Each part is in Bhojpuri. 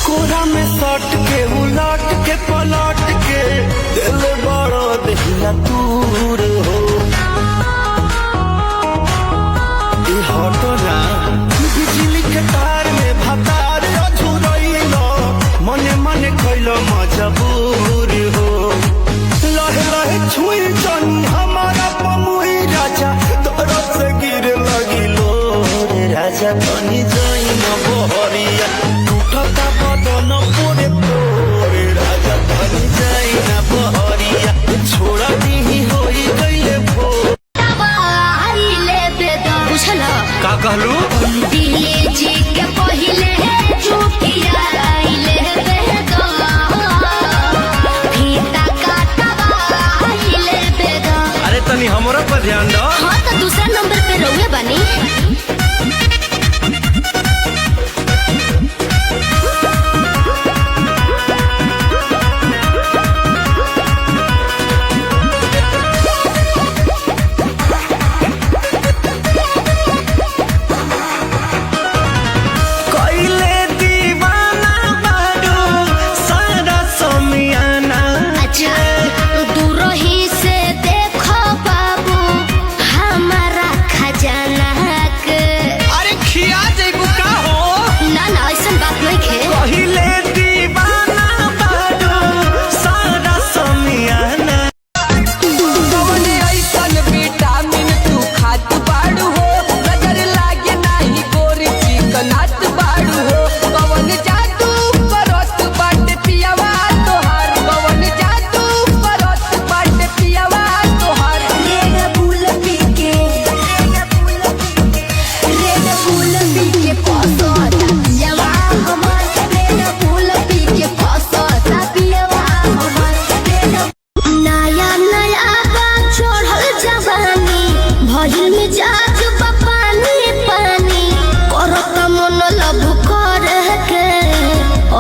कोरा में सट के उलट के पलट के दिल बड़ो दिला दूर हो हटना बिजली के तार में भतार अझुरैलो मने मने कैलो मजबूर हो लहे लहे छुई जनी हमारा पमुई राजा तोरा से गिर लगिलो रे राजा बनी जाई न बहरिया टूटता बदन पूरे पूरे राजा बनी जाई न बहरिया छोड़ा दी होई गईले भो का कहलू दिले जी के पहिले चुकिया आइले बेगा फीता काटवा आइले बेगा। अरे तनी हमरा पर ध्यान दो। हाँ तो दूसरा नंबर पे रहुए बनी।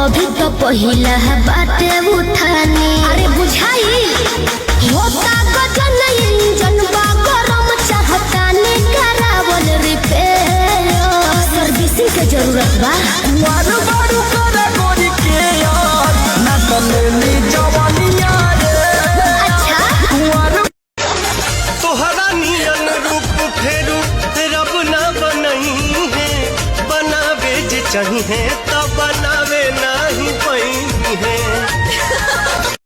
अभी तो पहिला बाटे उठानी। अरे बुझाई होता गजन इंजन बा गरम चाहतानी करावल रिपेयर सर्विसिंग के जरूरत बा। मारू मारू करे गोरी के यार ना कलेली जवानिया रे। अच्छा मारू तोहरा नियन रूप फेरू रब ना बनई है बनावे जे चाहिए